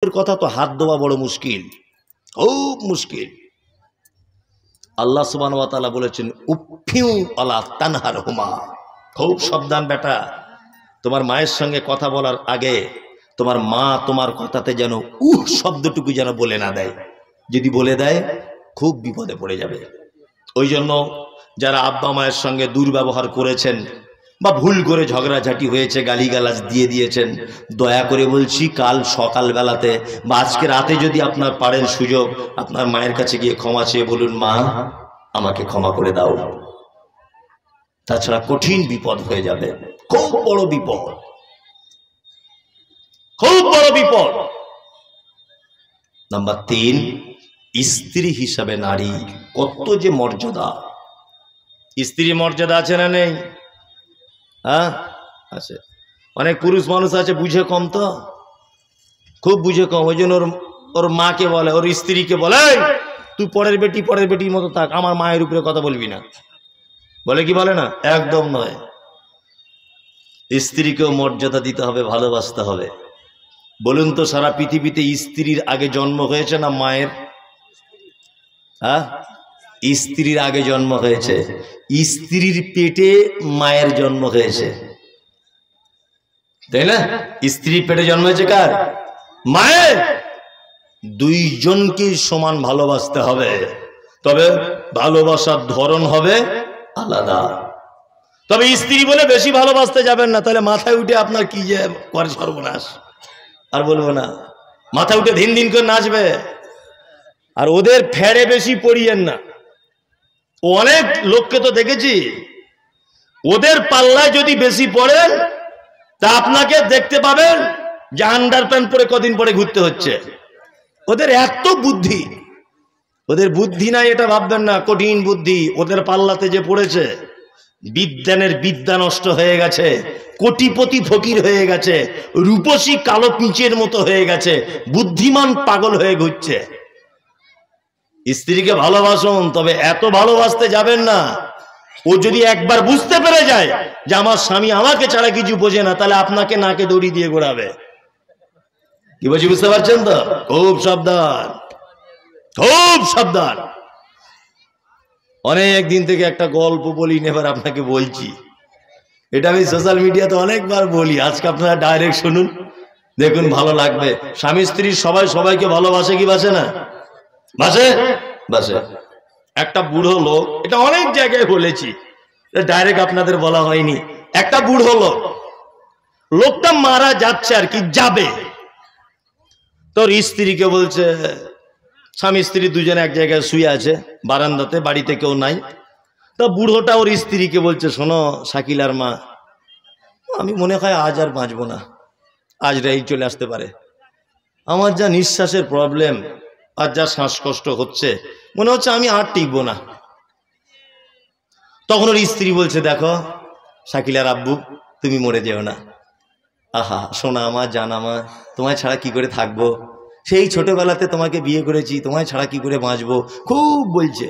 কথা তো হাত দেওয়া বড় মুশকিল, খুব মুশকিল। আল্লাহ সুবহানাহু ওয়া তাআলা বলেছেন উফিউ আলা তানহারহুমা, খুব সাবধান বেটা, তোমার মায়ের সঙ্গে কথা বলার আগে তোমার মা তোমার কথাতে যেন শব্দটুকু যেন বলে না দেয়। যদি বলে দেয় খুব বিপদে পড়ে যাবে। ওই জন্য যারা আব্বা মায়ের সঙ্গে দুর্ব্যবহার করেছেন বা ভুল করে ঝগড়াঝাটি হয়েছে, গালিগালাজ দিয়ে দিয়েছেন, দয়া করে বলছি কাল সকালবেলাতে বা আজকে রাতে যদি আপনার পারেন সুযোগ, আপনার মায়ের কাছে গিয়ে ক্ষমা চেয়ে বলুন, মা আমাকে ক্ষমা করে দাও। তাছাড়া কঠিন বিপদ হয়ে যাবে, খুব বড় বিপদ, খুব বড় বিপদ। নাম্বার 3, স্ত্রী হিসাবে নারী কত যে মর্যাদা। স্ত্রী মর্যাদা আছে না নেই? হ্যাঁ আছে। অনেক পুরুষ মানুষ আছে বুঝে কম, তো খুব বুঝে কম। ওই জন্য ওর মাকে বলে, ওর স্ত্রীকে বলে, তুই পরের বেটির মতো থাক, আমার মায়ের উপরে কথা বলবি না। বলে কি বলে না? একদম নয়। স্ত্রীকেও মর্যাদা দিতে হবে, ভালোবাসতে হবে। বলুন তো সারা পৃথিবীতে স্ত্রীর আগে জন্ম হয়েছে না মায়ের? হ্যাঁ, স্ত্রীর আগে জন্ম হয়েছে, স্ত্রীর পেটে মায়ের জন্ম হয়েছে, তাই না? স্ত্রীর পেটে জন্ম হয়েছে কার? মায়ের। দুইজনকে সমান ভালোবাসতে হবে, তবে ভালোবাসার ধরন হবে আলাদা। তবে স্ত্রী বলে বেশি ভালোবাসতে যাবেন না, তাহলে মাথায় উঠে আপনার কি যে করে সর্বনাশ, আর বলবো না। মাথায় উঠে দিন দিন করে নাচবে। আর ওদের ফেরে বেশি পড়িয়েন না। অনেক লোককে তো দেখেছি, ওদের পাল্লায় যদি বেশি পড়েন তা আপনাকে দেখতে পাবেন যে আন্ডার প্যান্ট পরে কদিন পরে ঘুরতে হচ্ছে। ওদের এত বুদ্ধি, ওদের বুদ্ধি নাই এটা ভাববেন না, কঠিন বুদ্ধি। ওদের পাল্লাতে যে পড়েছে, বিজ্ঞানের বিদ্যা নষ্ট হয়ে গেছে, কোটিপতি ফকির হয়ে গেছে, রূপসী কালো পিঁচের মতো হয়ে গেছে, বুদ্ধিমান পাগল হয়ে ঘুরছে। স্ত্রীকে ভালোবাসুন, তবে এত ভালোবাসতে যাবেন না। ও যদি একবার বুঝতে পেরে যায় যে আমার স্বামী আমাকে ছাড়া কিছু বোঝে না, তাহলে আপনাকে নাকে দড়ি দিয়ে ঘোরাবে। কি বলছি বুঝতে পারছেন তো? খুব সাবধান, খুব সাবধান। অনেক দিন থেকে একটা গল্প বলি, এবার আপনাকে বলছি। এটা আমি সোশ্যাল মিডিয়াতে অনেকবার বলি, আজকে আপনারা ডাইরেক্ট শুনুন, দেখুন ভালো লাগবে। স্বামী স্ত্রী সবাই সবাইকে ভালোবাসে কি বাসে না? বাসে, বাসে। একটা বুড়ো লোক, এটা অনেক জায়গায় বলেছি, ডাইরেক্ট আপনাদের বলা হয়নি। একটা বুড়ো লোক, লোকটা মারা যাচ্ছে আর কি, যাবে। তোর স্ত্রীকে বলছে, স্বামী স্ত্রী দুজনে এক জায়গায় শুয়ে আছে বারান্দাতে, বাড়িতে কেউ নাই। তো বুড়োটা ওর স্ত্রীকে বলছে, শোনো শাকিলার মা, আমি মনে হয় আজ আর বাঁচবো না, আজ রাই চলে আসতে পারে। আমার যা নিঃশ্বাসের প্রবলেম আর যা শ্বাসকষ্ট হচ্ছে, মনে হচ্ছে আমি আর টিকবো না। তখন ওর স্ত্রী বলছে, দেখো শাকিলার আব্বু, তুমি মরে যেও না। আহা সোনা আমার, জান আমার, তোমায় ছাড়া কি করে থাকবো? সেই ছোটবেলাতে তোমাকে বিয়ে করেছি, তোমায় ছাড়া কি করে বাঁচবো, খুব বলছে।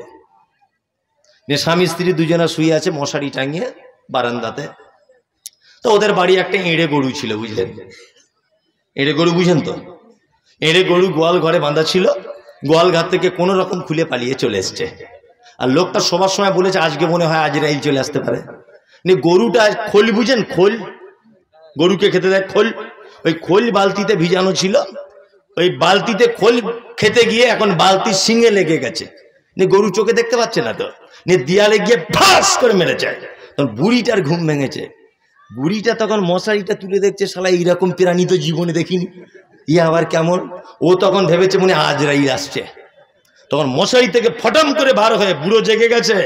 স্বামী স্ত্রী দুজনা শুয়ে আছে মশারি টাঙিয়ে বারান্দাতে। তো ওদের বাড়ি একটা এঁড়ে গরু ছিল, বুঝলেন? এঁড়ে গরু বুঝেন তো? এঁড়ে গরু গোয়াল ঘরে বাঁধা ছিল, গোয়াল ঘর থেকে কোনো রকম খুলে পালিয়ে চলে এসছে। আর লোকটা সবার সময় বলেছে আজকে মনে হয় আজরাইল চলে আসতে পারে। গরুটা খোল বুঝেন, খোল, গরুকে খেতে দেয় খোল, ওই খোল বালতিতে ভিজানো ছিল। ওই বালতিতে খোল খেতে গিয়ে এখন বালতির শিঙে লেগে গেছে। গরু চোখে দেখতে পাচ্ছে না, তো দিয়ালে গিয়ে ফাঁস করে মেরে যায়। তখন বুড়িটার ঘুম ভেঙেছে। বুড়িটা তখন মশারিটা তুলে দেখছে, শালা এইরকম প্রাণী তো জীবনে দেখিনি, ইয়ে আবার কেমন? ও তখন ভেবেছে মনে আজরাইল আসছে। তখন মশারি থেকে ফটাম করে বার হয়ে বুড়ো জেগে গেছে।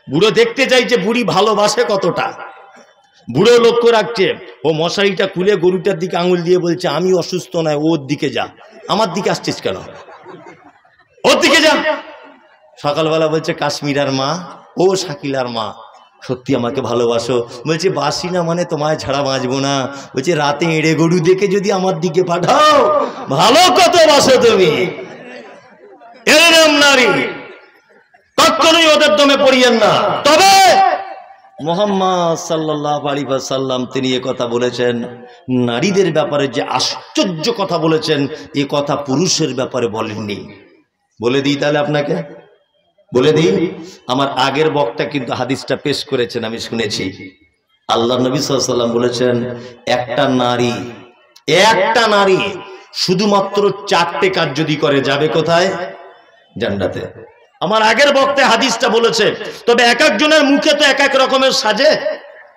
বুড়ো দেখতে চাইছে বুড়ি ভালোবাসে কতটা। বুড়ো লক্ষ্য রাখছে, ও মশারিটা খুলে গরুটার দিকে আঙুল দিয়ে বলছে, আমি অসুস্থ নয়, ওর দিকে যা, আমার দিকে আসছিস কেন, ওর দিকে যা। সকালবেলা বলছে, কাশ্মীরার মা, ও শাকিলার মা, সত্যি আমাকে ভালোবাসো? বলছে, বাসি না মানে তোমায় ছাড়া বাঁচবো না। বলছে, রাতে এঁড়ে গরু দেখে যদি আমার দিকে পাঠাও, ভালো কত বাসো তুমি। এর নাম নারী, কখনোই ওদের দমে পড়িয়েন না। তবে মুহাম্মদ সাল্লাল্লাহু আলাইহি ওয়াসাল্লাম তিনি কথা বলেছেন, নারীদের ব্যাপারে যে আশ্চর্য কথা বলেছেন এ কথা পুরুষের ব্যাপারে বলেননি। বলে দিই তাহলে আপনাকে, বলে দিই। আমার আগের বক্তা কিন্তু হাদিসটা পেশ করেছেন, আমি শুনেছি। আল্লাহ নবী সাল্লাল্লাহু আলাইহি ওয়াসাল্লাম বলেছেন, একটা নারী শুধুমাত্র 4টে কাজ যদি করে যাবে কোথায়? জান্নাতে। আমার আগের বক্তা হাদিসটা বলেছে, তবে এক একজনের মুখে তো এক এক রকমের সাজে,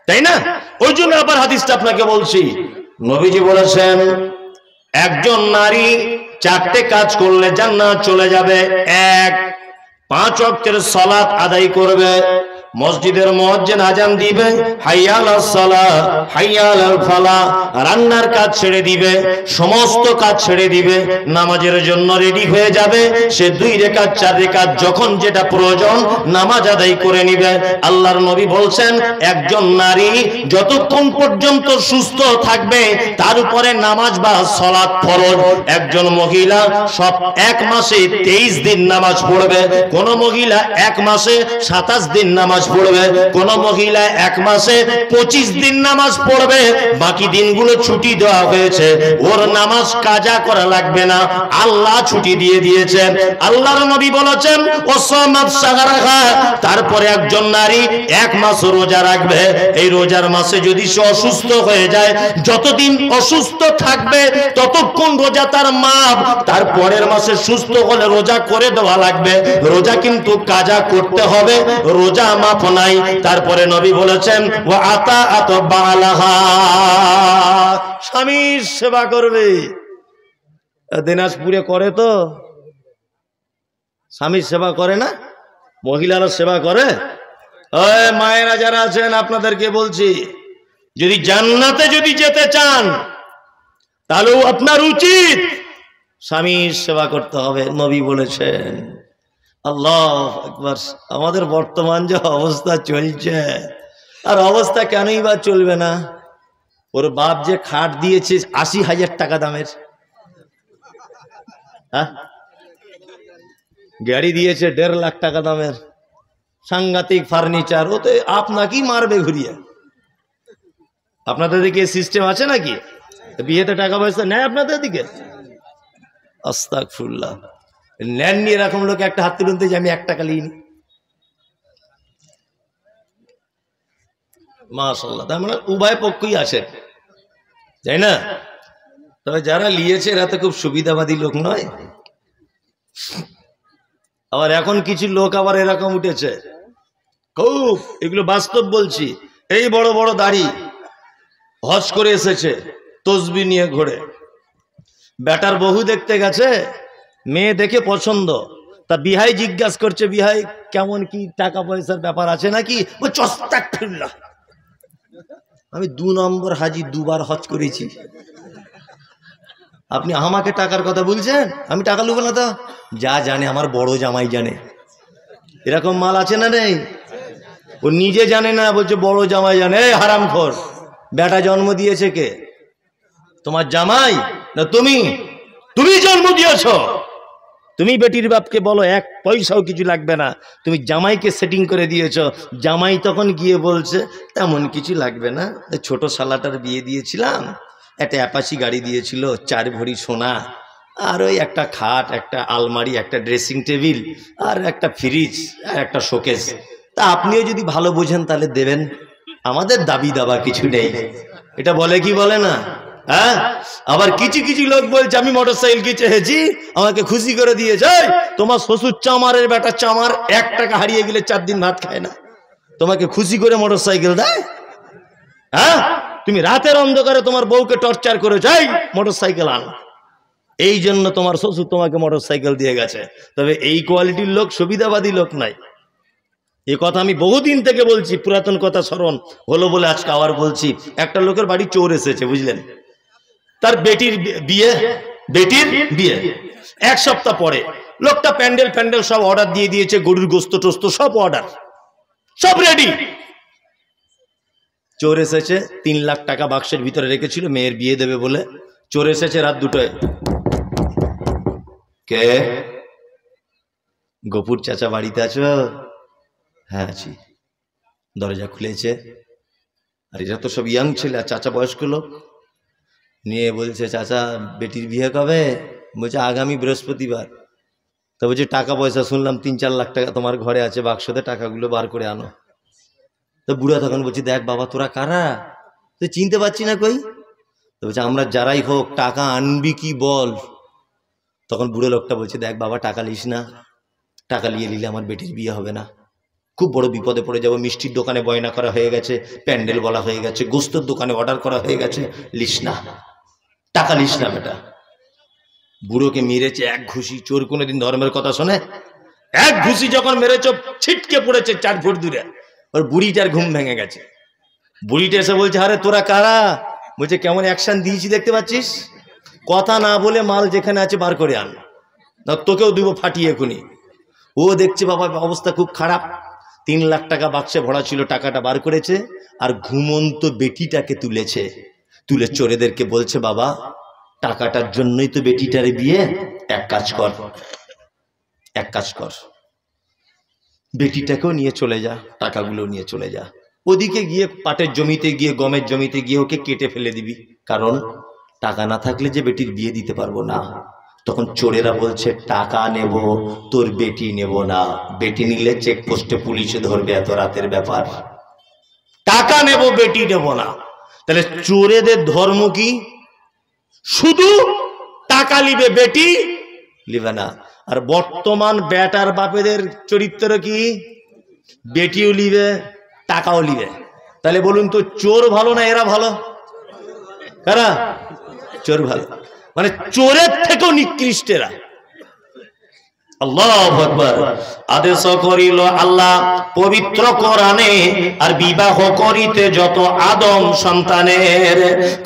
তাই না? ওই জন্য আবার হাদিসটা আপনাকে বলছি। নবীজি বলেছেন একজন নারী 4টে কাজ করলে জান্নাত চলে যাবে। 1, 5 ওয়াক্তের সালাত আদায় করবে, মসজিদের মুয়াজ্জিন আজান দিবে, হাইয়া আলাস সালাহ হাইয়া আলাল ফালাহ, রান্নার কাজ ছেড়ে দিবে, সমস্ত কাজ ছেড়ে দিবে, নামাজের জন্য রেডি হয়ে যাবে। সে 2 রাকাত 4 রাকাত যখন যেটা প্রয়োজন নামাজ আদায় করে নিবে। আল্লাহর নবী বলছেন একজন নারী যতক্ষণ পর্যন্ত সুস্থ থাকবে তার উপরে নামাজ বা সালাত ফরজ। একজন মহিলা সব 1 মাসে 23 দিন নামাজ পড়বে, কোন মহিলা 1 মাসে 27 দিন নামাজ পড়বে, কোন মহিলা 1 মাসে 25 দিন নামাজ পড়বে। বাকি দিনগুলো ছুটি দেওয়া হয়েছে, ওর নামাজ কাজা করা লাগবে না, আল্লাহ ছুটি দিয়ে দিয়েছেন। আল্লাহর নবী বলেছেন ওসামাত সাগারাহা, তারপরে একজন নারী 1 মাস রোজা রাখবে। এই রোজার মাসে যদি সে অসুস্থ হয়ে যায়, যতদিন অসুস্থ থাকবে ততক্ষণ রোজা তার মাপ, তারপরের মাসে সুস্থ হলে রোজা করে দেওয়া লাগবে, রোজা কিন্তু কাজা করতে হবে, রোজা মাফ নাই। তারপরে নবী বলেছেন ওয়া আতাআত বালাহা, স্বামীর সেবা করবে। দিনাজপুরে করে তো স্বামীর সেবা করে না, মহিলারা সেবা করে। ওই মায়েরা যারা আছেন আপনাদেরকে বলছি, যদি জান্নাতে যদি যেতে চান তাহলে আপনার উচিত স্বামীর সেবা করতে হবে। নবী বলেছেন আল্লাহু আকবার। আমাদের বর্তমান যে অবস্থা চলছে, আর অবস্থা কেনই বা চলবে না? ওর বাপ যে খাট দিয়েছে 80,000 টাকা দামের, হ্যাঁ, গাড়ি দিয়েছে 1.5 লাখ টাকা দামের, সাংঘাতিক ফার্নিচার, ওতে আপনাকেই মারবে ঘুরিয়ে। আপনাদের দিকে সিস্টেম আছে নাকি? বিয়েতে টাকা পয়সা নেয় আপনাদের দিকে? আস্তাগফিরুল্লাহ। নেননি এরকম লোক একটা হাত তুলতে যে আমি 1 টাকা লিইনি। মাশাআল্লাহ, তার মানে উভয় পক্ষই আছে, তাই না? তবে যারা লিয়েছে এরা তো খুব সুবিধাবাদী লোক নয়। আবার এখন কিছু লোক আবার এরকম উঠেছে, খুব, এগুলো বাস্তব বলছি, এই বড় বড় দাড়ি, হজ করে এসেছে, তসবিহ নিয়ে ঘোরে, বেটার বহু দেখতে গেছে, মেয়ে দেখে পছন্দ, তা বিহাই জিজ্ঞাসা করছে বিহাই কেমন কি টাকা পয়সার ব্যাপার আছে নাকি? আস্তাগফিরুল্লাহ, আমি 2 নম্বর হাজি, 2 বার হজ করেছি, আপনি আমাকে টাকার কথা বলছেন? আমি টাকা লুবো না তো? যা জানে আমার বড় জামাই জানে। এরকম মাল আছে না নেই? ও নিজে জানে না, বলছে বড় জামাই জানে। এই হারামখোর, বেটা জন্ম দিয়েছে কে? তোমার জামাই না তুমি? তুমি জন্ম দিয়েছ। তুমি বেটির বাপকে বলো 1 পয়সাও কিছু লাগবে না, তুমি জামাইকে সেটিং করে দিয়েছ। জামাই তখন গিয়ে বলছে তেমন কিছু লাগবে না, ছোট শালাটার বিয়ে দিয়েছিলাম, একটা অ্যাপাচি গাড়ি দিয়েছিল, 4 ভরি সোনা, আর ওই একটা খাট, একটা আলমারি, একটা ড্রেসিং টেবিল, আর একটা ফ্রিজ, আর একটা শোকেস। তা আপনিও যদি ভালো বোঝেন তাহলে দেবেন, আমাদের দাবি দাবা কিছু নেই। এটা বলে কি বলে না? হ্যাঁ। আবার কিছু কিছু লোক বলছে আমি মোটরসাইকেল কি চেয়েছি, আমাকে খুশি করে দিয়েছে। তোমার শ্বশুর চামারের বেটা চামার 1 টাকা হারিয়ে গেলে 4 দিন ভাত খায় না, তোমাকে খুশি করে মোটরসাইকেল দেয়? হ্যাঁ, তুমি রাতের অন্ধকারে তোমার বউকে টর্চার করে যাই মোটরসাইকেল আন, এই জন্য তোমার শ্বশুর তোমাকে মোটরসাইকেল দিয়ে গেছে। তবে এই কোয়ালিটির লোক সুবিধাবাদী লোক নাই। এ কথা আমি বহুদিন থেকে বলছি, পুরাতন কথা স্মরণ হলো বলে আজকে আবার বলছি। একটা লোকের বাড়ি চোর এসেছে, বুঝলেন, তার বেটির বিয়ে 1 সপ্তাহ পরে লোকটা প্যান্ডেল সব অর্ডার দিয়ে দিয়েছে, গরুর গোস্ত টোস্ত সব অর্ডার, সব রেডি। চোর এসেছে, 3 লাখ টাকা বাক্সের ভিতরে রেখেছিল মেয়ের বিয়ে দেবে বলে। চোর এসেছে রাত 2টায়। কে? গফুর চাচা বাড়িতে আছো? হ্যাঁ আছি। দরজা খুলেছে, আর এরা তো সব ইয়াং ছেলে, আর চাচা বয়স্ক লোক, নিয়ে বলছে চাচা বেটির বিয়ে কবে? বলছে আগামী বৃহস্পতিবার। তো বলছে টাকা পয়সা শুনলাম 3-4 লাখ টাকা তোমার ঘরে আছে, বাক্সতে টাকাগুলো বার করে আনো। তো বুড়া তখন বলছে দেখ বাবা তোরা কারা, তুই চিনতে পারছি না কই? তো বলছে আমরা যারাই হোক টাকা আনবি কি বল। তখন বুড়ো লোকটা বলছে দেখ বাবা টাকা লিস না, টাকা নিলে আমার বেটির বিয়ে হবে না, খুব বড় বিপদে পড়ে যাবো। মিষ্টির দোকানে বয়না করা হয়ে গেছে, প্যান্ডেল বলা হয়ে গেছে, গোস্তর দোকানে অর্ডার করা হয়ে গেছে, লিস না, টাকা লিস না বেটা। বুড়োকে মেরেছে এক ঘুষি। চোর কোনোদিন ধর্মের কথা শোনে? এক ঘুষি যখন মেরেছ ছিটকে পড়েছে 4 ফুট দূরে। ওর বুড়িটার ঘুম ভেঙে গেছে। বুড়িটা এসে বলছে আরে তোরা কারা? বলছে কেমন অ্যাকশন দিয়েছি দেখতে পাচ্ছিস, কথা না বলে মাল যেখানে আছে বার করে আন, না তোকেও দিব ফাটিয়ে এখনই। ও দেখছে বাবা অবস্থা খুব খারাপ। 3 লাখ টাকা বাক্সে ভরা ছিল, টাকাটা বার করেছে, আর ঘুমন্ত বেটিটাকে তুলেছে। তুলে চোরেদেরকে বলছে বাবা টাকাটার জন্যই তো বেটিটারে বিয়ে, এক কাজ কর বেটিটাকেও নিয়ে চলে যা, টাকাগুলো নিয়ে চলে যা, ওদিকে গিয়ে পাটের জমিতে গিয়ে গমের জমিতে গিয়ে ওকে কেটে ফেলে দিবি, কারণ টাকা না থাকলে যে বেটির বিয়ে দিতে পারবো না। তখন চোরেরা বলছে টাকা নেব, তোর বেটি নেব না, বেটি নিলে চেকপোস্টে পুলিশে ধরবে, এত রাতের ব্যাপার, টাকা নেব বেটি নেব না। তাহলে চোরেদের ধর্ম কি? শুধু টাকা লিবে, বেটি লিবে না। আর বর্তমান বেটার বাপেদের চরিত্র কি? বেটিও লিবে, টাকাও লিবে। তাহলে বলুন তো চোর ভালো না এরা ভালো? কারা? চোর ভালো, মানে চোরের থেকেও নিকৃষ্টেরা। আল্লাহু আকবার। আদেশ করিল আল্লাহ পবিত্র কোরআনে, আর বিবাহ করিতে যত আদম সন্তানের।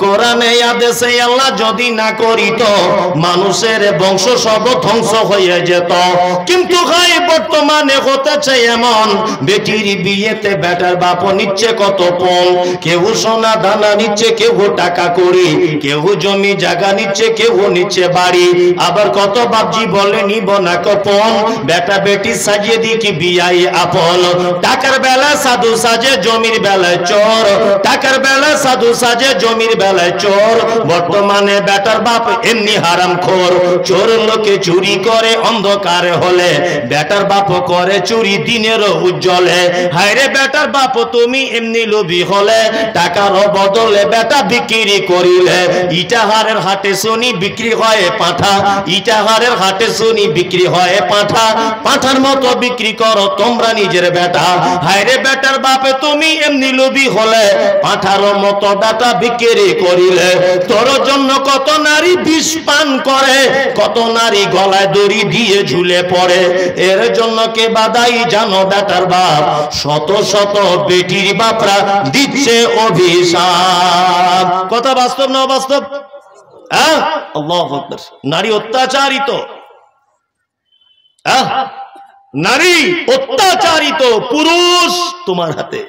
কোরআনে আদেশে আল্লাহ যদি না করিত মানুষের বংশ সব ধ্বংস হয়ে যেত। কিন্তু ভাই বর্তমানে হতেছে এমন, বেটির বিয়েতে বেটার বাপ নিচ্ছে কত পণ, কেউ সোনা দানা নিচ্ছে, কেউ টাকা করি, কেউ জমি জায়গা নিচ্ছে, কেউ নিচ্ছে বাড়ি। আবার কত বাপজি বলে নিব না কপন, বেটা বেটি সাজিয়ে দি কি বিয়াই আপন। টাকার বেলা সাধু সাজে, জমির বেলায় চোর, টাকার বেলা সাধু সাজে, জমির বেলায় চোর। বর্তমানে বেটার বাপ এমনি হারামখোর, চোর লোকে চুরি করে অন্ধকারে হলে, বেটার বাপ করে চুরি দিনের উজ্জ্বলে। হায়রে বেটার বাপ তুমি এমনি লোভী হলে, টাকার বদলে বেটা বিক্রি করিলে। ইটাহারের হাটে শুনি বিক্রি হয় পাঁঠা, ইটাহারের হাটে শুনি বিক্রি হয় পাঁঠা, পাঁঠার মতো বিক্রি করো তোমরা নিজের বেটা। হায়রে বেটার বাপে তুমি এমনি লোভী হলে, পাঁঠার মতো বেটা বিক্রি করিলে। তোর জন্য কত নারী বিষ পান করে, কত নারী গলায় দড়ি দিয়ে ঝুলে পড়ে। এর জন্য কে বাদাই জানো বেটার বাপ, শত শত বেটির বাপরা দিচ্ছে অভিশাপ। কথা বাস্তব না অবাস্তব? আল্লাহু আকবার। নারী অত্যাচারিত, নারী অত্যাচারিত, পুরুষ তোমার হাতে।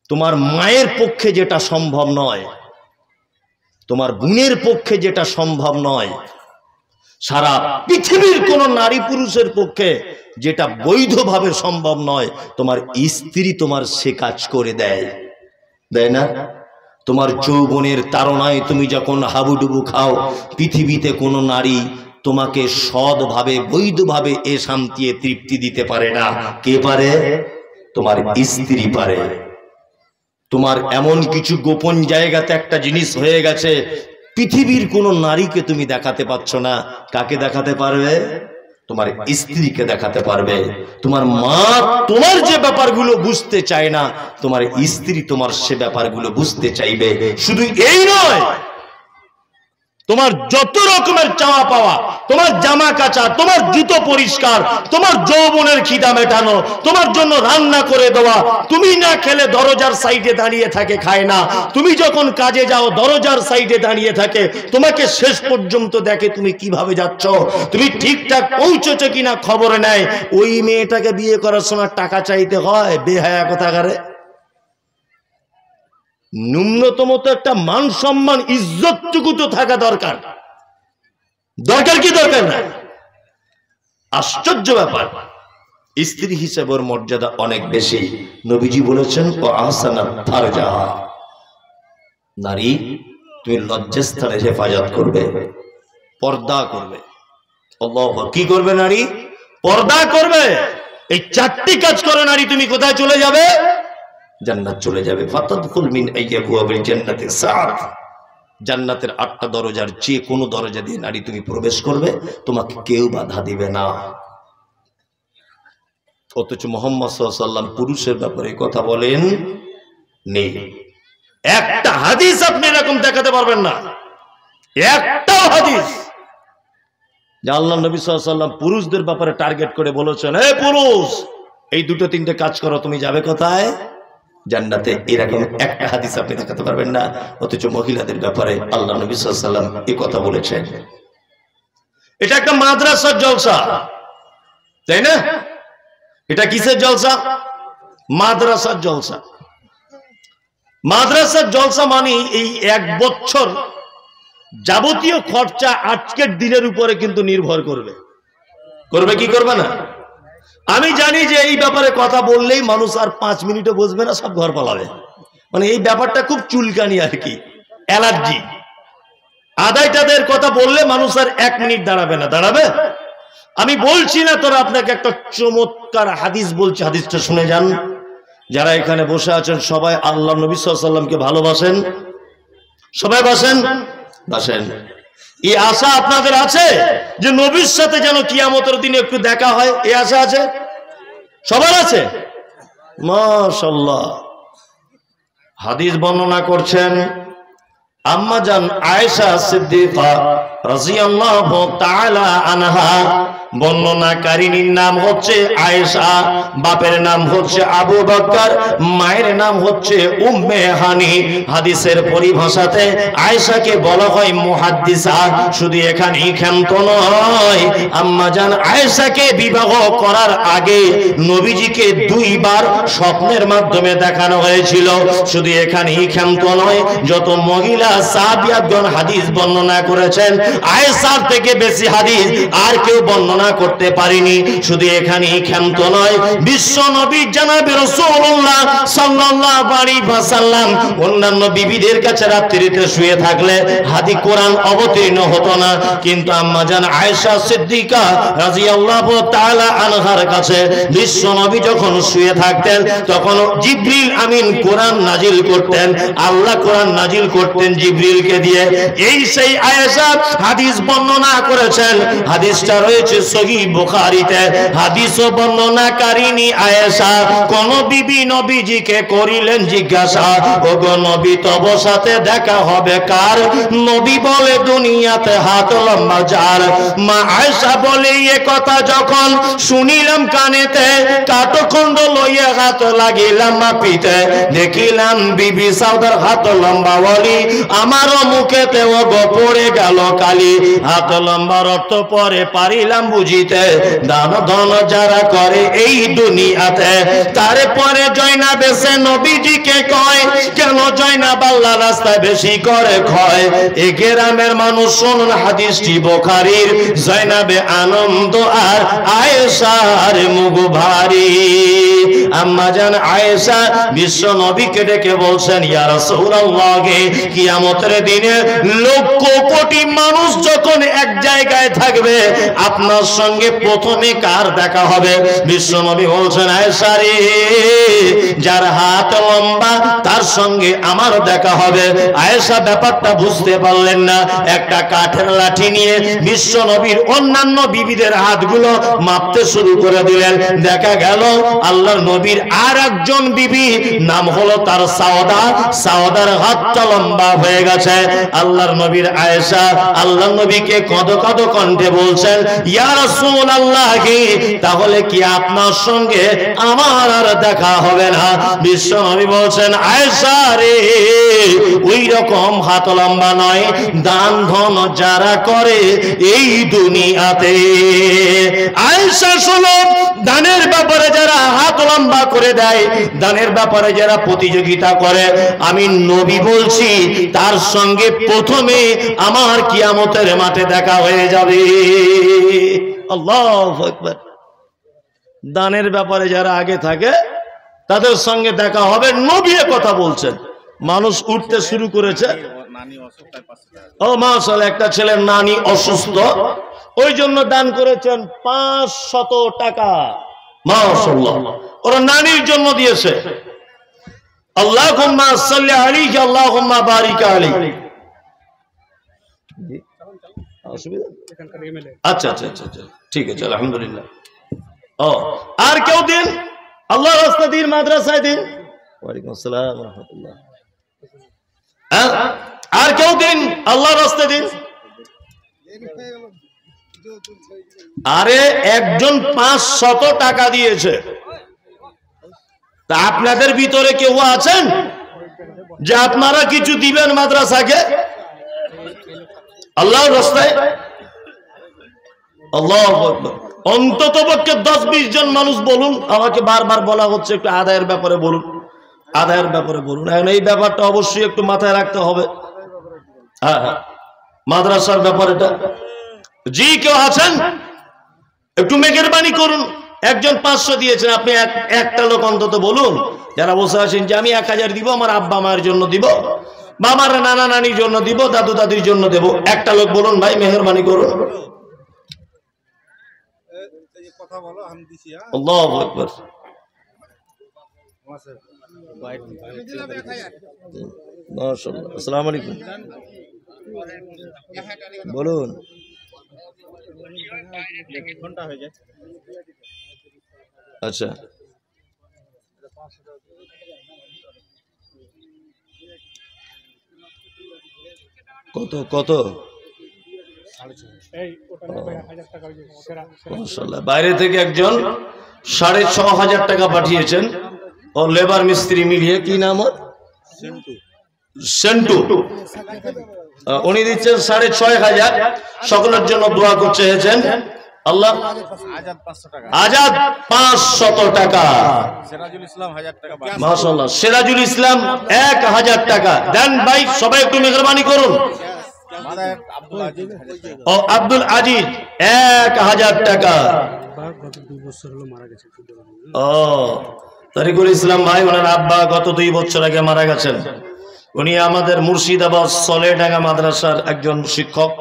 তোমার মায়ের পক্ষে যেটা সম্ভব নয়, তোমার বোনের পক্ষে যেটা সম্ভব নয়, সারা পৃথিবীর কোন নারী পুরুষের পক্ষে যেটা বৈধভাবে সম্ভব নয়, তোমার স্ত্রী তোমার সে কাজ করে দেয়, দেয় না? তোমার যৌবনের তাড়নায় তুমি যখন হাবুডুবু খাও, পৃথিবীতে কোনো নারী তোমাকে সৎভাবে বৈধভাবে এ শান্তি তৃপ্তি দিতে পারে না। কে পারে? তোমার স্ত্রী পারে। তোমার এমন কিছু গোপন জায়গাতে একটা জিনিস হয়ে গেছে, পৃথিবীর কোনো নারীকে তুমি দেখাতে পারছো না। কাকে দেখাতে পারবে? তোমার স্ত্রীকে দেখাতে পারবে। তোমার মা তোমার যে ব্যাপারগুলো বুঝতে চায় না, তোমার স্ত্রী তোমার সে ব্যাপারগুলো বুঝতে চাইবে। শুধু এই নয়, তোমার যত রকমের চাওয়া পাওয়া, তোমার জামা কাচা, তোমার জুতো পরিষ্কার, তোমার যৌবনের খিদা মেটানো, তোমার জন্য রান্না করে দেওয়া, তুমি না খেলে দরজার সাইডে দাঁড়িয়ে থাকে খায় না, তুমি যখন কাজে যাও দরজার সাইডে দাঁড়িয়ে থাকে, তোমাকে শেষ পর্যন্ত দেখে তুমি কিভাবে যাচ্ছ, তুমি ঠিকঠাক পৌঁছেছো কিনা খবর নেয়। ওই মেয়েটাকে বিয়ে করার সময় টাকা চাইতে হয়? বেহায়া কোথাকারে। ন্যূনতম তো একটা মান সম্মান ইজ্জতটুকু তো থাকা দরকার। দরকার কি দরকার না? আশ্চর্য ব্যাপার। স্ত্রী হিসেবে ওর মর্যাদা অনেক বেশি। নবীজি বলেছেন ও আহসানাত ফারজাহা, নারী তুমি লজ্জাস্থানের হেফাজত করবে, পর্দা করবে। আল্লাহ, কি করবে নারী? পর্দা করবে। এই চারটি কাজ করে নারী, তুমি কোথায় চলে যাবে? জান্নাত চলে যাবে। ফাতাদখুল মিন আইয়াবওয়াবিল জান্নাতি সাআত, জান্নাতের 8টা দরজার যে কোনো দরজা দিয়ে নারী তুমি প্রবেশ করবে, তোমাকে কেউ বাধা দিবে না। অথচ মুহাম্মদ সাল্লাল্লাহু আলাইহি ওয়াসাল্লাম পুরুষের ব্যাপারে কথা বলেন নেই। একটা হাদিস আপনি এরকম দেখাতে পারবেন না, একটা হাদিস যে আল্লাহ নবী সাল্লাল্লাহু আলাইহি ওয়াসাল্লাম পুরুষদের ব্যাপারে টার্গেট করে বলেছেন, হে পুরুষ এই 2-3টে কাজ করো, তুমি যাবে কোথায়? জান্নাতে। এরকম একটা হাদিস আপনি দেখাতে পারবেন না। অথচ মহিলাদের ব্যাপারে আল্লাহ নবী সাল্লাল্লাহু আলাইহি ওয়াসাল্লাম এই কথা বলেছেন। এটা একটা মাদ্রাসার জলসা, তাই না? এটা কিসের জলসা? মাদ্রাসার জলসা। মাদ্রাসার জলসা মানে এই 1 বছর যাবতীয় খরচা আজকের দিনের উপরে কিন্তু নির্ভর করবে। করবে কি করবে না? আমি জানি যে এই ব্যাপারে কথা বললেই মানুষ আর 5 মিনিটও বসবে না, সব ঘর পালাবে। মানে এই ব্যাপারটা খুব চুলকানি আর কি, অ্যালার্জি। আদায়টাদের কথা বললে মানুষ আর 1 মিনিট দাঁড়াবে না। দাঁড়াবে? আমি বলছি না, তোরা আপনাকে একটা চমৎকার হাদিস বলছি, হাদিসটা শুনে যান। যারা এখানে বসে আছেন সবাই আল্লাহ নবী সাল্লাল্লাহু আলাইহি ওয়াসাল্লামকে ভালোবাসেন? সবাই বাসেন? বাসেন। এই আশা আপনাদের আছে যে নবীর সাথে যেন কিয়ামতের দিনে একটু দেখা হয়? এই আশা আছে? সবার আছে? মাশাআল্লাহ। হাদিস বর্ণনা করছেন আম্মা জান আয়েশা সিদ্দিকা রাদিয়াল্লাহু তাআলা আনহা। বর্ণনাকারিনীর নাম হচ্ছে আয়েশা, বাপের নাম হচ্ছে আবু বকর, মায়ের নাম হচ্ছে উম্মে হানি। হাদিসের পরিভাষাতে আয়েশাকে বলা হয় মুহাদ্দিসা। শুধু এখানেই ক্ষান্ত নয়, আম্মা জান আয়েশাকে বিবাহ করার আগে নবীজিকে 2 বার স্বপ্নের মাধ্যমে দেখানো হয়েছিল। শুধু এখানেই ক্ষান্ত নয়, যত মহিলা সাহাবিয়াতগণ হাদিস বর্ণনা করেছেন, আয়েশার থেকে বেশি হাদিস আর কেউ বর্ণনা করতে পারেনি। শুধু এখানেই ক্ষান্ত নয়, বিশ্ব নবী জনাবে রাসূলুল্লাহ সাল্লাল্লাহু আলাইহি ওয়াসাল্লাম অন্যান্য বিবিদের কাছে রাত্রিতে শুয়ে থাকলে হাদিস কোরআন অবতীর্ণ হতো না, কিন্তু আম্মা জান আয়েশা সিদ্দিকা রাদিয়াল্লাহু তাআলা আনহার কাছে বিশ্ব নবী যখন শুয়ে থাকতেন তখন জিবরিল আমিন কোরআন নাজিল করতেন। আল্লাহ কোরআন নাজিল করতেন জিবরিলকে দিয়ে। এই সেই আয়েশা হাদিস বর্ণনা করেছেন। হাদিসটা রয়েছে সহিহ বুখারীতে। হাদিস বর্ণনাকারিনী আয়েশা কোন বিবি নবীজিকে করিলেন জিজ্ঞাসা, ওগো নবী তব সাথে দেখা হবে কার? নবী বলে দুনিয়াতে হাত লম্বা যার। মা আয়েশা বলে এ কথা যখন শুনিলাম কানেতে, কাঠখণ্ড লইয়া হাত লাগিলাম মাপিতে, দেখিলাম বিবি সাউদার হাত লম্বা বলি, আমারও মুখেতে ওগো পড়ে গেল কালি। হাত লম্বার অর্থ পরে পারিলাম বুঝিতে, দান ধন যারা করে এই দুনিয়াতে। তারপরে জয়নাব এসে নবীজিকে কয়, কেন জয়নাব আল্লাহ রাস্তায় বেশি করে ক্ষয়? এ গ্রামের মানুষ শুনুন হাদিসটি বুখারীর। জয়নাবে আনন্দ আর আয়েশার মুখ ভারী। আম্মা জান আয়েশা বিশ্ব নবীকে ডেকে বলছেন, ইয়া রাসূলুল্লাহ, কিয়ামতের দিনে লক্ষ কোটি মানুষ যখন এক জায়গায় থাকবে, আপনার সঙ্গে প্রথমে কার দেখা হবে? বিশ্ব নবী বলছেন, আয়েশা রে, যার হাত লম্বা তার সঙ্গে আমার দেখা হবে। আয়েশা ব্যাপারটা বুঝতে পারলেন না। একটা কাঠের লাঠি নিয়ে বিশ্ব নবীর অন্যান্য বিবিদের হাতগুলো মাপতে শুরু করে দিলেন। দেখা গেল আল্লাহর নবীর আর একজন বিবি নাম হলো তার সাওদা। সাওদার হাতটা লম্বা হয়ে গেছে। আল্লাহর নবীর আয়েশা আল্লাহর নবীকে কঁদো কঁদো কণ্ঠে বলছেন, ইয়া রাসূলুল্লাহ, তাহলে কি আপনার সঙ্গে আমার আর দেখা হবে না? বিশ্ব নবী বলছেন, আয়েশা রে, ওই রকম হাত লম্বা নয়, দান ধন যারা করে এই দুনিয়াতে। আয়েশা শোনো, দানের ব্যাপারে যারা হাত লম্বা করে দেয়, দানের ব্যাপারে যারা প্রতিযোগিতা করে, আমি নবী বলছি তার সঙ্গে প্রথমে আমার কিয়ামতের মাঠে দেখা হয়ে যাবে। আল্লাহু আকবার। দানের ব্যাপারে যারা আগে থাকে তাদের সঙ্গে দেখা হবে। নবী কথা বলছেন। মানুষ উঠতে শুরু করেছে। ও মাশাআল্লাহ, একটা ছেলের নানি অসুস্থ, ওই জন্য দান করেছেন 500 টাকা। মাশাআল্লাহ, ওরা নানির জন্য দিয়েছে। আল্লাহুম্মা সাল্লি আলাইহি আল্লাহুম্মা বারিক আলাইহি। আচ্ছা আচ্ছা আচ্ছা আচ্ছা, ঠিক আছে, আলহামদুলিল্লাহ। ও আর কেউ দিন, আল্লাহর রাস্তায় দিন, মাদ্রাসায় দিন। ওয়ালাইকুম আসসালাম ওয়া রাহমাতুল্লাহ। আর কেউ দিন, আল্লাহর রাস্তায় দিন। আরে একজন 500 টাকা দিয়েছে, তা আপনাদের ভিতরে কেউ আছেন যে আপনারা কিছু দিবেন মাদ্রাসাকে আল্লাহর রাস্তায়? আল্লাহু আকবার। অন্তত পক্ষে 10-20 জন মানুষ বলুন। আমাকে বারবার বলা হচ্ছে একটু আদায়ের ব্যাপারে বলুন, আদায়ের ব্যাপারে বলুন। এখন এই ব্যাপারটা অবশ্যই একটু মাথায় রাখতে হবে। হ্যাঁ হ্যাঁ, মাদ্রাসার ব্যাপারটা। জি কেউ আছেন? একটু মেহেরবানি করুন। একজন 500 দিয়েছেন, আপনি একটা লোক অন্তত বলুন যারা বসে আছেন যে আমি 1000 দিব, আমার আব্বা মায়ের জন্য দিব, বা আমার নানা নানির জন্য দিব, দাদু দাদির জন্য দেব। একটা লোক বলুন ভাই, মেহেরবানি করুন। আল্লাহু আকবার। মাশাআল্লাহ। আসসালামু আলাইকুম, বলুন। আচ্ছা, কত কত? মাশাআল্লাহ। বাইরে থেকে একজন 6500 টাকা পাঠিয়েছেন, ও লেবার মিস্ত্রি মিলিয়ে। কি নাম ওর? সেন্টু। উনি দিচ্ছেন 6500। সকলের জন্য দোয়া করতে চেয়েছেন আল্লাহ। আজাদ 500 টাকা। মাশাআল্লাহ। সিরাজুল ইসলাম 1000 টাকা দেন ভাই, সবাই একটু মেহেরবানি করুন। ও আব্দুল আজিজ 1000 টাকা। ও তারিকুল ইসলাম ভাই, ওনার আব্বা গত 2 বছর আগে মারা গেছেন। উনি আমাদের মুর্শিদাবাদ সলেডাঙ্গা মাদ্রাসার একজন শিক্ষক।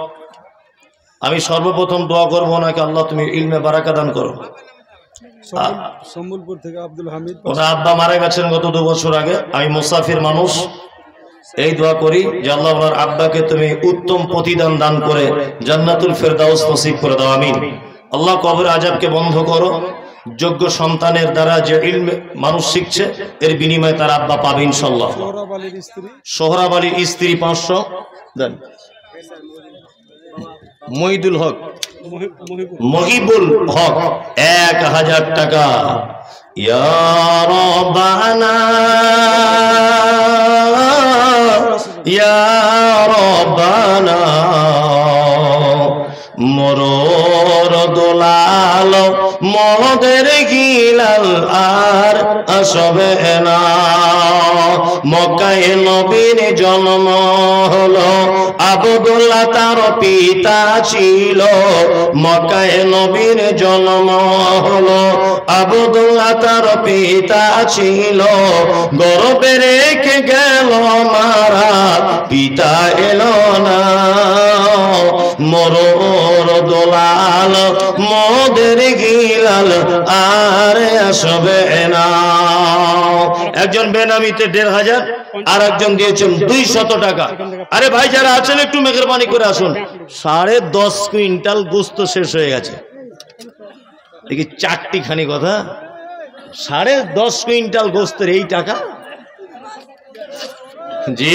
আমি সর্বপ্রথম দোয়া করব ওনাকে, আল্লাহ তুমি ইলমে বারাকা দান করো। সম্বলপুর থেকে আব্দুল হামিদ, ওনার আব্বা মারা গেছেন গত 2 বছর আগে। আমি মুসাফির মানুষ, এই দোয়া করি যে আল্লাহ ওনার আব্বাকে তুমি উত্তম প্রতিদান দান করে জান্নাতুল ফেরদাউস নসিব করে দাও, আমিন। আল্লাহ কবর আযাবকে বন্ধ করো। যোগ্য সন্তানের দ্বারা যে ইলম মানুষ শিখছে, এর বিনিময়ে তার আব্বা পাবে ইনশাআল্লাহ। সোহরাব আলীর স্ত্রী 500 দেন। মহিদুল হক, মহিবুল হক 1000 টাকা। ইয়া রাব্বানা ইয়া রাব্বানা, মরর দোলাল মদের গিলাল আর আসবে না। মক্কায় নবীর জন্ম হলো, আব্দুল্লাহ তার পিতা ছিল। মক্কায় নবীর জন্ম হলো, আব্দুল্লাহ তার পিতা ছিল। গর্বে রেখে গেল মারা, পিতা এলো না। মরর দোলাল মদের গিলাল আর আসবে না। একজন বেনামিতে 1500, আর একজন দিয়েছেন 200 টাকা। আরে ভাই যারা আছেন একটু মেহেরবানি করে আসুন। 10.5 কুইন্টাল গোস্ত শেষ হয়ে গেছে। দেখি 4টি খানি কথা। 10.5 কুইন্টাল গোস্তের এই টাকা? জি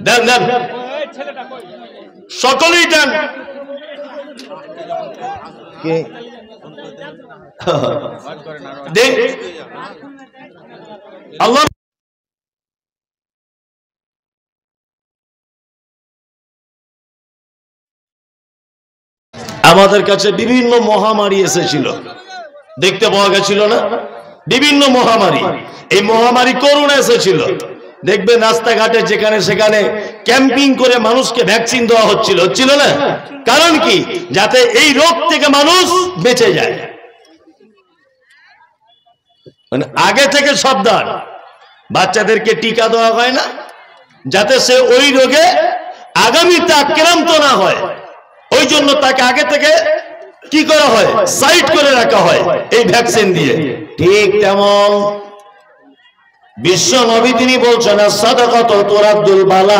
দেন দেন, সকলেই দেন। আল্লাহ আমাদের কাছে বিভিন্ন মহামারী এসেছিল, দেখতে পাওয়া গেছিল না? বিভিন্ন মহামারী, এই মহামারী করোনা এসেছিল। দেখবে রাস্তাঘাটে যেখানে সেখানে ক্যাম্পিং করে মানুষকে ভ্যাকসিন দেওয়া হচ্ছিল না? কারণ কি? যাতে এই রোগ থেকে মানুষ বেঁচে যায়। মানে আগে থেকে সাবধান। বাচ্চাদেরকে টিকা দেওয়া হয় না যাতে সে ওই রোগে আগামীতে আক্রান্ত না হয়, ওই জন্য তাকে আগে থেকে কি করা হয়, সাইড করে রাখা হয় এই ভ্যাকসিন দিয়ে। ঠিক তেমন বিশ্ব নবী তিনি বলছেন সাদাকাতু তুরাদ্দুল বালা,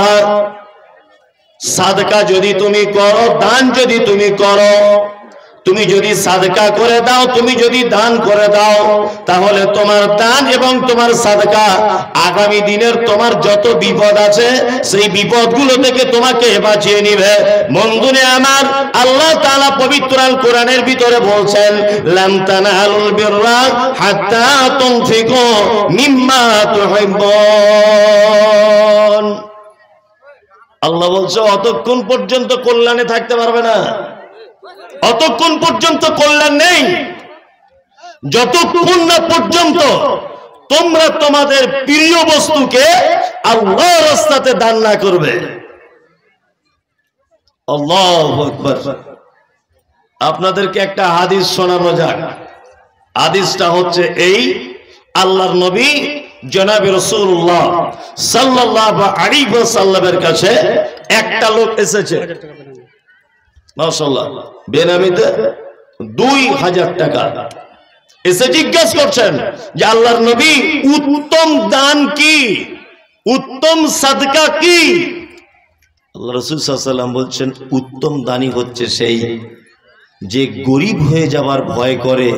সাদকা যদি তুমি করো, দান যদি তুমি করো, তুমি যদি সাদকা করে দাও, তুমি যদি দান করে দাও, তাহলে তোমার দান এবং তোমার সাদকা আগামী দিনের তোমার যত বিপদ আছে সেই বিপদগুলো থেকে তোমাকে বাঁচিয়ে নিবে। বন্ধুরে আমার, আল্লাহ তাআলা পবিত্র আল কোরআনের ভিতরে বলছেন লান তানালুল বিররা হাত্তা তুনফিকু মিম্মা তুহিব্বুন। আল্লাহ বলছে অতক্ষণ পর্যন্ত কল্যাণে থাকতে পারবে না, অতক্ষণ পর্যন্ত কল্যাণ নেই যতক্ষণ না পর্যন্ত তোমরা তোমাদের প্রিয় বস্তুকে আল্লাহর রাস্তাতে দান না করবে। আল্লাহু আকবার। আপনাদেরকে একটা হাদিস শোনানো যাক। হাদিসটা হচ্ছে এই, আল্লাহর নবী জনাবে রাসূলুল্লাহ সাল্লাল্লাহু আলাইহি ওয়াসাল্লামের কাছে একটা লোক এসেছে, মাশাআল্লাহ বেনামিতে 2000 টাকা এসে জিজ্ঞাসা করছেন যে আল্লাহর নবী উত্তম দান কি, উত্তম সাদকা কি? আল্লাহ রাসূল সাল্লাল্লাহু আলাইহি ওয়াসাল্লাম বলছেন উত্তম দানই হচ্ছে সেই যে গরিব হয়ে যাবার ভয় করে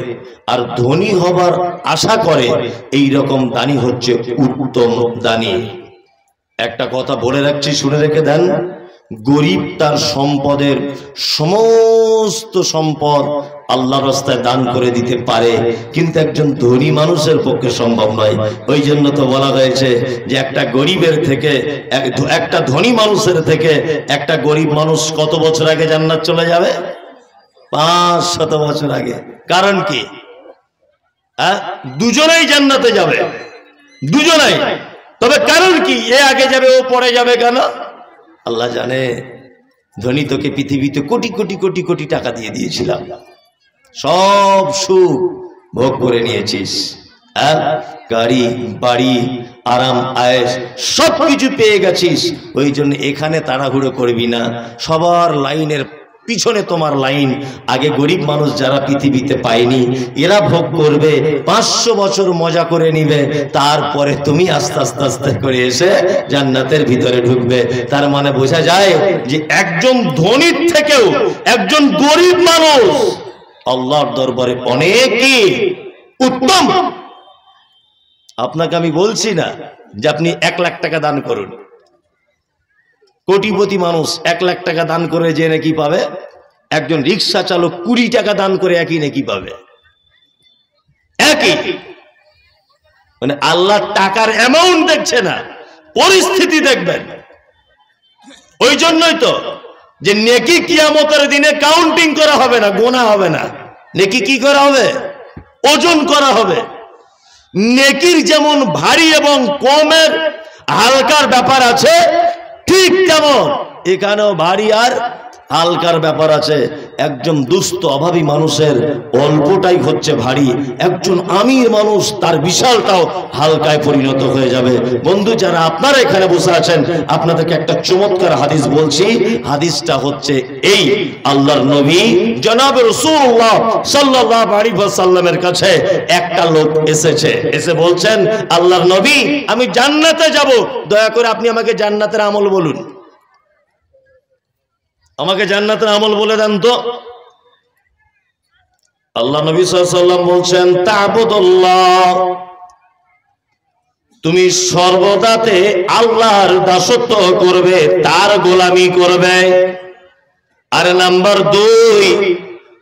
আর ধনী হবার আশা করে, এই রকম দানই হচ্ছে উত্তম দানী। একটা কথা বলে রাখছি, শুনে রেখে দেন, গরিব তার সম্পদের সমস্ত সম্পদ আল্লাহর রাস্তায় দান করে দিতে পারে, কিন্তু একজন ধনী মানুষের পক্ষে সম্ভব নয়। ওই জন্য তো বলা হয়েছে যে একটা গরিবের থেকে, একটা ধনী মানুষের থেকে একটা গরিব মানুষ কত বছর আগে জান্নাত চলে যাবে? 500 বছর আগে। কারণ কি? দুজনেই জান্নাতে যাবে, দুজনেই। তবে কারণ কি? এ আগে যাবে ও পরে যাবে কেন? আল্লাহ জানে। ধনী তোকে পৃথিবীতে কোটি কোটি কোটি কোটি টাকা দিয়ে দিয়েছিলাম, সব সুখ ভোগ করে নিয়েছিস, গাড়ি বাড়ি আরাম আয়েশ সবকিছু পেয়ে গেছিস। ওই জন্য এখানে তাড়াহুড়ো করবি না, সবার লাইনের পিছনে তোমার লাইন। আগে গরিব মানুষ যারা পৃথিবীতে পায়নি এরা ভোগ করবে, 500 বছর মজা করে নিবে, তারপরে তুমি আস্তে আস্তে আস্তে করে এসে জান্নাতের ভিতরে ঢুকবে। তার মানে বোঝা যায় যে একজন ধনীর থেকেও একজন গরিব মানুষ আল্লাহর দরবারে অনেকই উত্তম। আপনাকে আমি বলছি না যে আপনি 1 লাখ টাকা দান করুন, কোটিপতি মানুষ 1 লাখ টাকা দান করে যে নাকি পাবে, একজন রিক্সা চালক 20 টাকা দান করে একই নাকি পাবে, একই। মানে আল্লাহ টাকার অ্যামাউন্ট দেখছে না, পরিস্থিতি দেখবেন। ওই জন্যই তো যে নেকি কিয়ামতের দিনে কাউন্টিং করা হবে না, গোনা হবে না। নেকি কি করা হবে? ওজন করা হবে। নেকির যেমন ভারী এবং কমের হালকার ব্যাপার আছে, ঠিক তেমন এখানেও ভারী আর হালকার ব্যাপার আছে। একজন দুস্থ অভাবী মানুষের অল্পটাই হচ্ছে ভারী, একজন আমির মানুষ তার বিশালটাও হালকায় পরিণত হয়ে যাবে। বন্ধু যারা আপনারা এখানে বসে আছেন, আপনাদেরকে একটা চমৎকার হাদিস বলছি। হাদিসটা হচ্ছে এই, আল্লাহর নবী জনাব রাসূলুল্লাহ সাল্লাল্লাহু আলাইহি ওয়াসাল্লামের কাছে একটা লোক এসেছে, এসে বলছেন আল্লাহর নবী আমি জান্নাতে যাব, দয়া করে আপনি আমাকে জান্নাতের আমল বলুন, আমাকে জান্নাতের আমল বলে দেন তো। আল্লাহ নবী সাল্লাল্লাহু আলাইহি ওয়াসাল্লাম বলছেন তা'বুদুল্লাহ, তুমি সর্বদাতে আল্লাহর দাসত্ব করবে, তার গোলামি করবে। আর নাম্বার 2,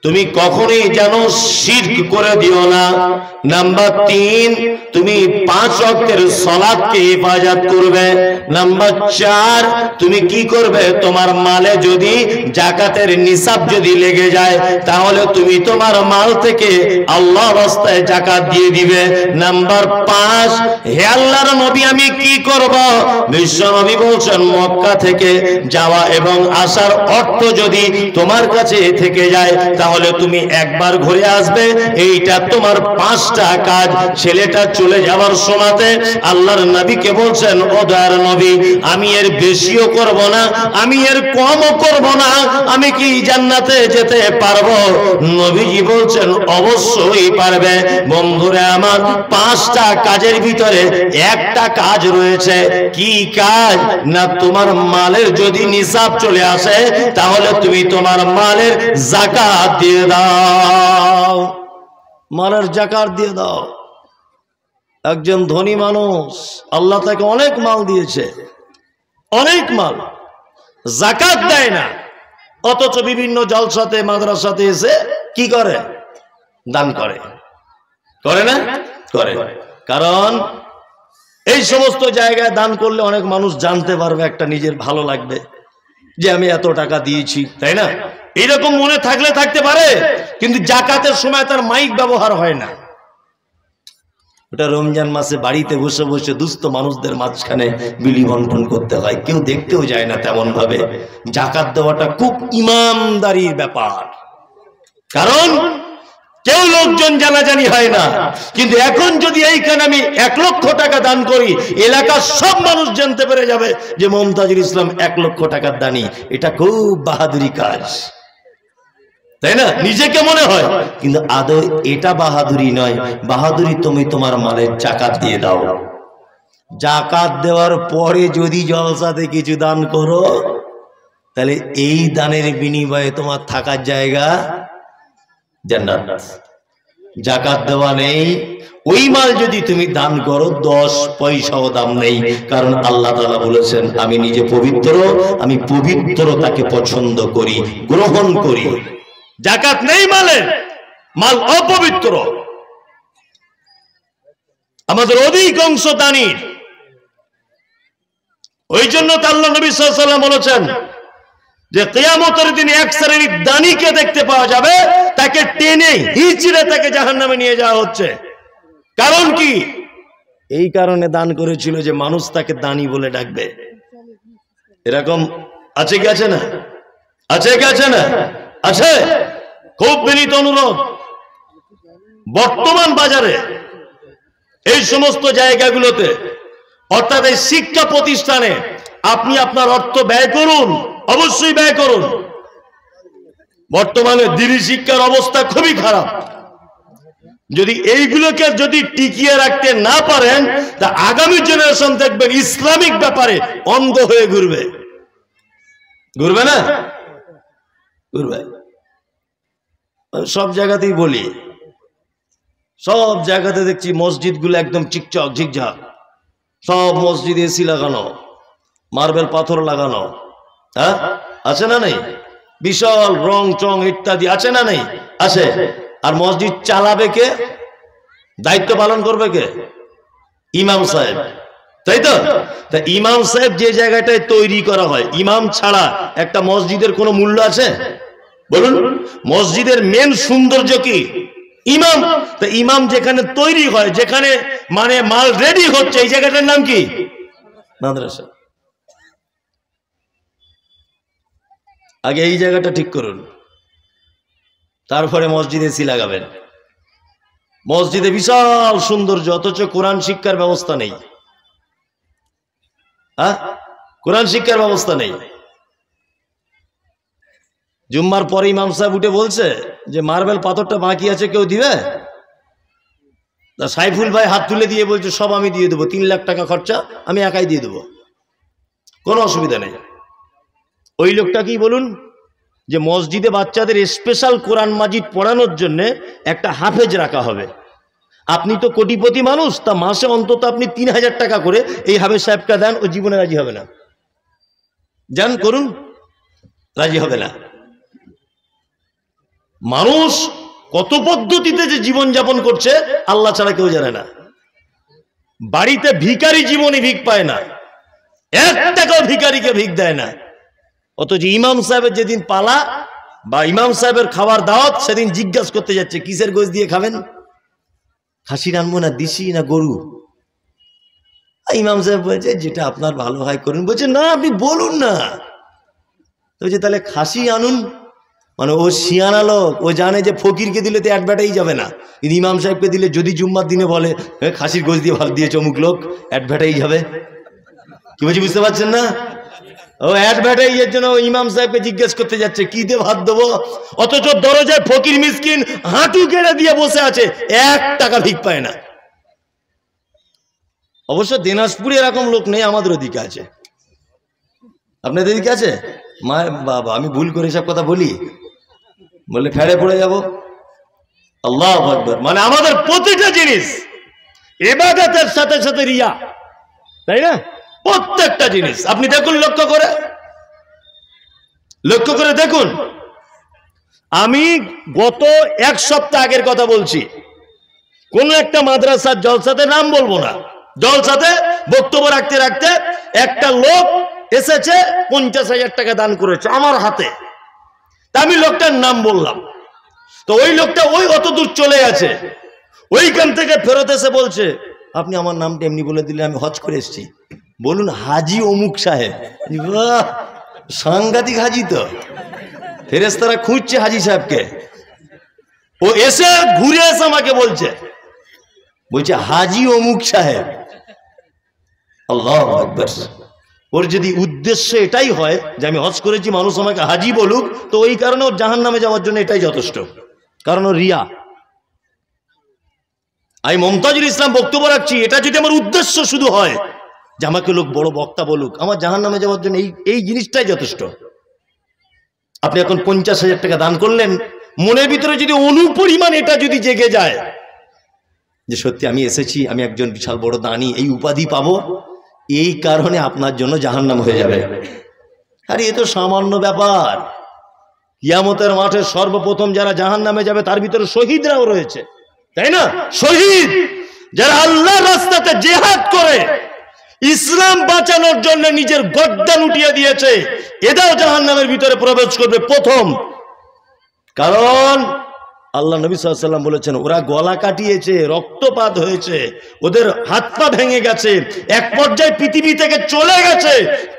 তুমি কখনোই যেন শিরক করে দিও না। নাম্বার 3, তুমি 5 ওয়াক্তের সালাতকে হেফাজত করবে। নাম্বার 4, তুমি কি করবে, তোমার মালে যদি যাকাতের নিসাব যদি লেগে যায় তাহলে তুমি তোমার মাল থেকে আল্লাহর রাস্তায় যাকাত দিয়ে দিবে। নাম্বার 5, হে আল্লাহর নবী আমি কি করব? বিশ্ব নবী বলছেন মক্কা থেকে যাওয়া এবং আসার অর্থ যদি তোমার কাছে থেকে যায় তাহলে তুমি একবার ঘুরে আসবে, এইটা তোমার 5 5টা কাজ। ছেলেটা চলে যাওয়ার সময়তে আল্লাহর নবীকে বলছেন, ও দয়ার নবী, আমি এর বেশিও করব না, আমি এর কমও করব না, আমি কি জান্নাতে যেতে পারবো? নবীজি বলছেন, অবশ্যই পারবে। বন্ধুরা আমার, 5টা কাজের ভিতরে একটা কাজ রয়েছে। কি কাজ? না, তোমার মালের যদি নিসাব চলে আসে তাহলে তুমি তোমার মালের যাকাত দিয়ে দাও। মালের যাকাত দিয়ে দাও। একজন ধনী মানুষ, আল্লাহ তাকে অনেক মাল দিয়েছে, অনেক মাল, যাকাত দেয় না, অথচ বিভিন্ন জলসাতে মাদ্রাসাতে এসে কি করে? দান করে। করে না? করে। কারণ এই সমস্ত জায়গায় দান করলে অনেক মানুষ জানতে পারবে, একটা নিজের ভালো লাগবে যে আমি এত টাকা দিয়েছি, তাই না? এরকম মনে থাকলে থাকতে পারে, কিন্তু যাকাতের সময় তার মাইক ব্যবহার হয় না। ওটা রমজান মাসে বাড়িতে বসে বসে দুস্থ মানুষদের মাঝখানে বিলি বন্টন করতে হয়, কেউ দেখতেও যায় না তেমন ভাবে। যাকাত দেওয়াটা খুব ইমানদারির ব্যাপার, কারণ কেউ লোকজন জানাজানি হয় না। কিন্তু এখন যদি এইখানে আমি 1 লক্ষ টাকা দান করি, এলাকার সব মানুষ জানতে পেরে যাবে যে মমতাজুল ইসলাম 1 লক্ষ টাকার দানি। এটা খুব বাহাদুরি কাজ, তাই না? নিজেকে মনে হয়, কিন্তু আদৌ এটা বাহাদুরি নয়। বাহাদুরি তুমি তোমার মালের যাকাত দিয়ে দাও। যাকাত দেওয়ার পরে যদি জলসাতে কিছু দান করো, তাহলে এই দানের বিনিময়ে তোমার থাকার জায়গা জান্নাত। যাকাত দেওয়া নেই, ওই মাল যদি তুমি দান করো 10 পয়সাও দাম নেই, কারণ আল্লাহ তাআলা বলেছেন, আমি নিজে পবিত্র, আমি পবিত্রতাকে পছন্দ করি, গ্রহণ করি। যাকাত নেই মালে, মাল অপবিত্র। আমাদের অধিকাংশ দানির, ওই জন্য তো আল্লাহ নবী সাল্লাল্লাহু আলাইহি ওয়াসাল্লাম বলেছেন যে কিয়ামতের দিনে এক শ্রেণীর দানিকে দেখতে পাওয়া যাবে, তাকে টেনে হিচড়ে তাকে জাহান্নামে নিয়ে যাওয়া হচ্ছে। কারণ কি? এই কারণে দান করেছিল যে মানুষ তাকে দানি বলে ডাকবে। এরকম আছে কি আছে না? আছে কি আছে না? আছে। খুব বিনীত অনুরোধ, বর্তমান বাজারে এই সমস্ত জায়গাগুলোতে, অর্থাৎ এই শিক্ষা প্রতিষ্ঠানে আপনি আপনার অর্থ ব্যয় করুন, অবশ্যই ব্যয় করুন। বর্তমানে দিনী শিক্ষার অবস্থা খুবই খারাপ। যদি এইগুলোকে যদি টিকিয়ে রাখতে না পারেন, তা আগামী জেনারেশন দেখবেন ইসলামিক ব্যাপারে অন্ধ হয়ে ঘুরবে। ঘুরবে না? ঘুরবে। সব জায়গাতেই বলি, সব জায়গাতে দেখছি মসজিদগুলো একদম চিকচক ঝিকঝাক, সব মসজিদে এসি লাগানো, মার্বেল পাথর লাগানো, হ্যাঁ আছে না নেই? বিশাল রং চং ইত্যাদি আছে না নেই? আছে। আর মসজিদ চালাবে কে? দায়িত্ব পালন করবে কে? ইমাম সাহেব, তাই তো? তা ইমাম সাহেব যে জায়গাটায় তৈরি করা হয়, ইমাম ছাড়া একটা মসজিদের কোনো মূল্য আছে? বলুন। মসজিদের মেন সৌন্দর্য কি? ইমাম। তা ইমাম যেখানে তৈরি হয়, যেখানে মানে মাল রেডি হচ্ছে, এই জায়গাটার নাম কি? মাদ্রাসা। আগে এই জায়গাটা ঠিক করুন, তারপরে মসজিদে এসি লাগাবেন। মসজিদে বিশাল সৌন্দর্য, অথচ কোরআন শিক্ষার ব্যবস্থা নেই। হ্যাঁ, কোরআন শিক্ষার ব্যবস্থা নেই। জুম্মার পরে ইমাম সাহেব উঠে বলছে যে মার্বেল পাথরটা বাকি আছে, কেউ দিবে? সাইফুল ভাই হাত তুলে দিয়ে বলছে, সব আমি দিয়ে দেবো, 3 লাখ টাকা খরচা আমি একাই দিয়ে দেবো, কোনো অসুবিধা নেই। ওই লোকটা কি বলুন, যে মসজিদে বাচ্চাদের স্পেশাল কোরআন মাজিদ পড়ানোর জন্য একটা হাফেজ রাখা হবে। আপনি তো কোটিপতি মানুষ, তা মাসে অন্তত আপনি 3000 টাকা করে এই হাফেজ সাহেবকে দেন, ও জীবনে রাজি হবে না। যান করুন, রাজি হবে না। মানুষ কত পদ্ধতিতে যে জীবন যাপন করছে আল্লাহ ছাড়া কেউ জানে না। বাড়িতে ভিখারি জীবনে ভিক পায় না, 1 টাকাও ভিখারিকে ভিক দেয় না। অথচ ইমাম সাহেবের যেদিন পালা বা ইমাম সাহেবের খাবার দাওয়াত, সেদিন জিজ্ঞাসা করতে যাচ্ছে কিসের গোশ দিয়ে খাবেন? খাসির আনবো না দিশি না গরু? ইমাম সাহেব বলছে যেটা আপনার ভালো হয় করুন। বলছে না, আপনি বলুন না। তো বলছে তাহলে খাসি আনুন। মানে ও শিয়ানা লোক, ও জানে যে ফকিরকে দিলে তো অ্যাডভার্টাইজ যাবে না, কিন্তু ইমাম সাহেবকে দিলে যদি জুম্মার দিনে বলে খাসির গোশ দিয়ে ভাত দিয়েছে অমুক লোক, অ্যাডভার্টাইজ হবে। কি বলছি বুঝতে পারছেন না? ও অ্যাডভার্টাইজের জন্য ইমাম সাহেবকে জিজ্ঞেস করতে যাচ্ছে কি দিয়ে ভাত দেবো, অথচ দরজায় ফকির মিসকিন হাঁটু কেড়ে দিয়ে বসে আছে, 1 টাকা ভিক পায় না। অবশ্য দিনাজপুরে এরকম লোক নেই, আমাদের ওদিকে আছে। আপনাদের দিকে আছে? মা বাবা, আমি ভুল করে সব কথা বলি, বললে ফেড়ে পড়ে যাব। আল্লাহু আকবার। মানে আমাদের প্রতিটা জিনিস ইবাদতের সাথে সাথে রিয়া, তাই না? প্রত্যেকটা জিনিস আপনি দেখুন, লক্ষ্য করে দেখুন। আমি গত 1 সপ্তাহ আগের কথা বলছি, কোন একটা মাদ্রাসার জলসাতে, নাম বলবো না, জলসাতে বক্তব্য রাখতে রাখতে একটা লোক এসেছে 50,000 টাকা দান করেছে আমার হাতে। তা আমি লোকটার নাম বললাম, তো ওই লোকটা ওই অত দূর চলে গেছে, ওইখান থেকে ফেরত এসে বলছে আপনি আমার নামটা এমনি বলে দিলে, আমি হজ করে এসেছি। বলুন হাজি অমুক সাহেব, বাহ সাংঘাতিক হাজি তো, ফেরেশতারা খুঁজছে হাজি সাহেবকে। ও এসে ঘুরে এসে আমাকে বলছে হাজি অমুক সাহেব। আল্লাহু আকবার। ওর যদি উদ্দেশ্য এটাই হয় যে আমি হজ করেছি মানুষ আমাকে হাজি বলুক, তো ওই কারণে ওর জাহান্নামে যাওয়ার জন্য এটাই যথেষ্ট, কারণ ও রিয়া। আমি মমতাজুল ইসলাম বক্তব্য রাখছি, এটা যদি আমার উদ্দেশ্য শুধু হয় যে আমাকে লোক বড় বক্তা বলুক, আমার জাহান্নামে যাওয়ার জন্য এই জিনিসটাই যথেষ্ট। আপনি এখন 50,000 টাকা দান করলেন, মনের ভিতরে যদি অনুপরিমাণ এটা যদি জেগে যায় যে সত্যি আমি এসেছি, আমি একজন বিশাল বড় দানী, এই উপাধি পাবো, এই কারণে আপনার জন্য জাহান্নাম হয়ে যাবে। আরে এ তো সামান্য ব্যাপার। কিয়ামতের মাঠে সর্বপ্রথম যারা জাহান্নামে যাবে তার ভিতরে শহীদরাও রয়েছে, তাই না? শহীদ যারা আল্লাহর রাস্তাতে জিহাদ করে ইসলাম বাঁচানোর জন্য নিজের গর্দান উঠিয়ে দিয়েছে, এটাও জাহান্নামের ভিতরে প্রবেশ করবে প্রথম। কারণ আল্লাহ নবী সাল্লাল্লাহু আলাইহি ওয়াসাল্লাম বলেছেন ওরা গলা কাটিয়েছে, রক্তপাত হয়েছে, ওদের হাত পা ভেঙে গেছে, এক পর্যায়ে পৃথিবী থেকে চলে গেছে,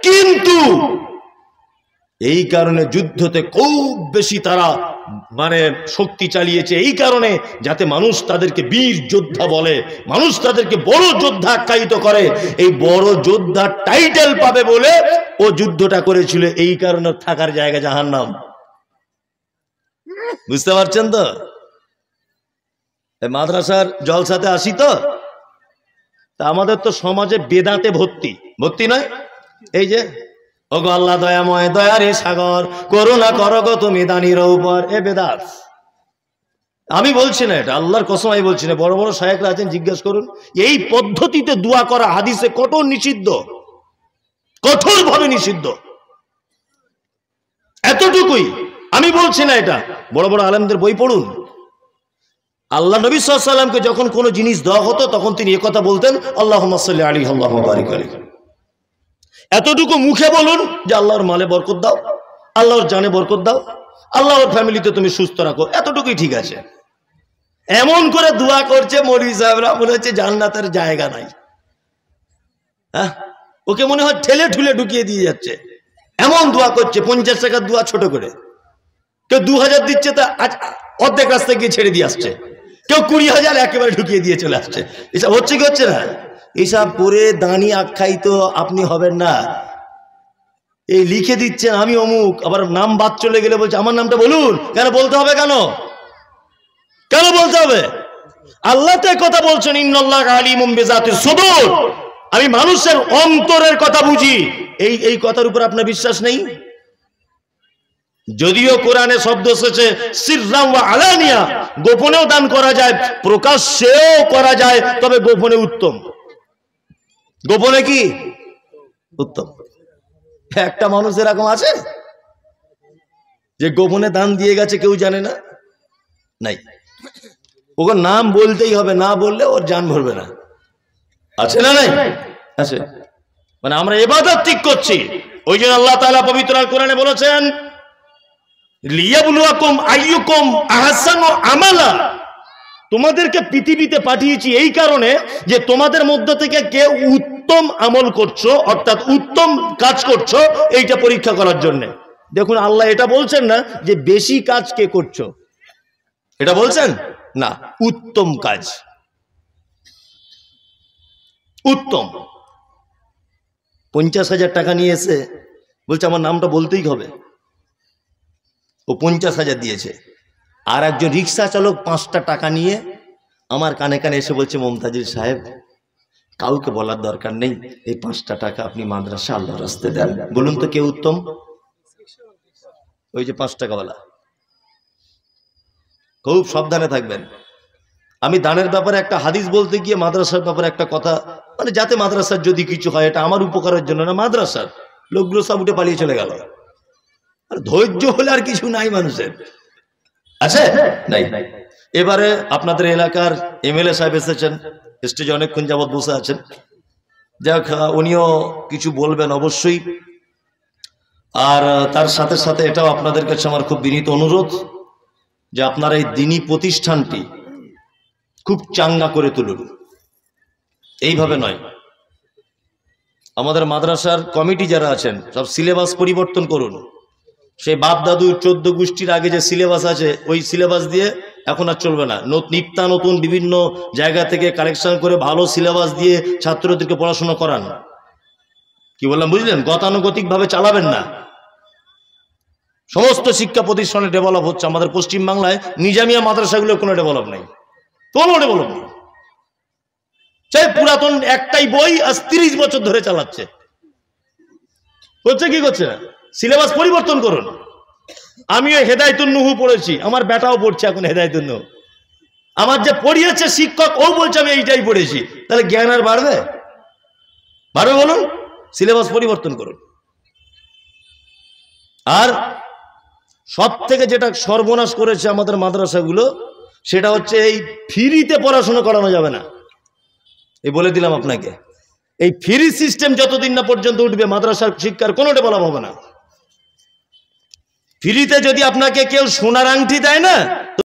কিন্তু এই কারণে যুদ্ধতে খুব বেশি তারা মানে শক্তি চালিয়েছে, এই কারণে যাতে মানুষ তাদেরকে বীর যোদ্ধা বলে, মানুষ তাদেরকে বড় যোদ্ধা আখ্যায়িত করে, এই বড় যোদ্ধা টাইটেল পাবে বলে ও যুদ্ধটা করেছিল, এই কারণে থাকার জায়গা জাহান্নাম। বুঝতে পারছেন তো? মাদ্রাসার জলসাতে আসি তো, আমাদের তো সমাজে বেদাতে ভর্তি নয়। এই যে ওগো আল্লাহ দয়াময়, দয়ারে সাগর, করুণা করো গো তুমি দানির উপর, এ বেদাত। আমি বলছি না এটা, আল্লাহর কসম আমি বলছি না, বড় বড় শায়েখরা আছেন, জিজ্ঞেস করুন। এই পদ্ধতিতে দোয়া করা হাদিসে কঠোর নিষিদ্ধ, কঠোরভাবে নিষিদ্ধ, এতটুকুই। আমি বলছি না এটা, বড় বড় আলেমদের বই পড়ুন। আল্লাহ নবী সাল্লাল্লাহু আলাইহি ওয়াসাল্লামকে যখন কোনো জিনিস দেওয়া হতো তখন তিনি একথা বলতেন, আল্লাহুম্মা সাল্লি আলাইহি আল্লাহুম্মা বারিক আলাইহি। এতটুকু মুখে বলুন যে আল্লাহর মালে বরকত দাও, আল্লাহর জানে বরকত দাও, আল্লাহর ফ্যামিলিতে তুমি সুস্থ রাখো, এতটুকুই ঠিক আছে। এমন করে দোয়া করছে মৌলভী সাহেবরা, মনে হচ্ছে জান্নাতের জায়গা নাই। হ্যাঁ, ওকে মনে হয় ঠেলে ঠুলে ঢুকিয়ে দিয়ে যাচ্ছে, এমন দোয়া করছে। 50 টাকার দোয়া ছোট করে, কেউ 2000 দিচ্ছে তা অর্ধেক রাস্তায় গিয়ে ছেড়ে দিয়ে আসছে, কেউ 20,000 একেবারে ঢুকিয়ে দিয়ে চলে আসছে। এসব হচ্ছে কি হচ্ছে না? এইসব করে দানি আখ্যায়িত আপনি হবেন না। এই লিখে দিচ্ছেন আমি অমুক, আবার নাম বাদ চলে গেলে বলছে আমার নামটা বলুন। কেন বলতে হবে? কেন বলতে হবে? আল্লাহ তো কথা বলছেন, ইন্নাল্লাহা আলিমুম বিযাতিস সুদূর, আমি মানুষের অন্তরের কথা বুঝি। এই কথার উপর আপনার বিশ্বাস নেই? যদিও কোরআনে শব্দ এসেছে সিররাম ওয়া আলানিয়া, গোপনেও দান করা যায়, প্রকাশ্যেও করা যায়, তবে গোপনে উত্তম। গোপনে কি উত্তম? একটা মানুষ এরকম আছে যে গোপনে দান দিয়ে গেছে, কেউ জানে না? নাই। ওকে নাম বলতেই হবে, না বললে ওর জান ভরবে না। আছে না? নাই আছে। মানে আমরা ইবাদত ঠিক করছি, ওই জন্য আল্লাহ তাআলা পবিত্র আল কোরআনে বলেছেন লিয়াবলুয়াকুম আইয়ুকুম আহসানু আমালা, তোমাদেরকে পৃথিবীতে পাঠিয়েছি এই কারণে যে তোমাদের মধ্য থেকে কে উত্তম আমল করছো, অর্থাৎ উত্তম কাজ করছো, এইটা পরীক্ষা করার জন্য। দেখুন আল্লাহ এটা বলছেন না যে বেশি কাজ কে করছো, এটা বলছেন না, উত্তম কাজ, উত্তম। 50,000 টাকা নিয়ে এসে বলছে আমার নামটা বলতেই হবে, ও 50,000 দিয়েছে। আর একজন রিক্সা চালক 5টা টাকা নিয়ে আমার কানে কানে এসে বলছে মমতাজুল সাহেব কাউকে বলার দরকার নেই, এই 5টা টাকা আপনি মাদ্রাসা আল্লাহর রাস্তায় দেন। বলুন তো কে উত্তম? ওই যে 5 টাকাওয়ালা। খুব সাবধানে থাকবেন। আমি দানের ব্যাপারে একটা হাদিস বলতে গিয়ে মাদ্রাসার ব্যাপারে একটা কথা, মানে যাতে মাদ্রাসার যদি কিছু হয় এটা আমার উপকারের জন্য না, মাদ্রাসার লোকগুলো সব উঠে পালিয়ে চলে গেল। আর ধৈর্য হলে আর কিছু নাই মানুষের, আছে নাই। এবারে আপনাদের এলাকার এমএলএ সাহেব এসেছেন, স্টেজে অনেকক্ষণ যাবৎ বসে আছেন, যাক উনিও কিছু বলবেন অবশ্যই। আর তার সাথে সাথে এটাও আপনাদের কাছে আমার খুব বিনীত অনুরোধ যে আপনারা এই দ্বীনি প্রতিষ্ঠানটি খুব চাঙ্গা করে তুলুন, এইভাবে নয়। আমাদের মাদ্রাসার কমিটি যারা আছেন সব সিলেবাস পরিবর্তন করুন। সেই বাপ দাদুর 14 গোষ্ঠীর আগে যে সিলেবাস আছে ওই সিলেবাস দিয়ে এখন আর চলবে না। নিত্যানতুন বিভিন্ন জায়গা থেকে কালেকশন করে ভালো সিলেবাস দিয়ে ছাত্রদেরকে পড়াশোনা করান। কি বললাম বুঝলেন? গতানুগতিকভাবে চালাবেন না। সমস্ত শিক্ষা প্রতিষ্ঠানে ডেভেলপ হচ্ছে, আমাদের পশ্চিমবাংলায় নিজামিয়া মাদ্রাসাগুলোর কোনো ডেভেলপ নেই, কোনো ডেভেলপ নেই। সেই পুরাতন একটাই বই আজ 30 বছর ধরে চালাচ্ছে, হচ্ছে কি করছে না? সিলেবাস পরিবর্তন করুন। আমিও হেদায়েতুন নুহু পড়েছি, আমার বেটাও পড়ছে এখন হেদায়েতুন নুহু। আমার যে পড়িয়েছে শিক্ষক ও বলছে আমি এইটাই পড়েছি, তাহলে জ্ঞান আর বাড়বে? বাড়বে বলুন? সিলেবাস পরিবর্তন করুন। আর সব থেকে যেটা সর্বনাশ করেছে আমাদের মাদ্রাসাগুলো সেটা হচ্ছে এই ফ্রিতে পড়াশোনা করানো যাবে না। এই বলে দিলাম আপনাকে, এই ফ্রি সিস্টেম যতদিন না পর্যন্ত উঠবে মাদ্রাসার শিক্ষার কোনো ডেভেলপ হবে না। ফ্রিতে যদি আপনাকে কেউ সোনার আংটি দেয় না,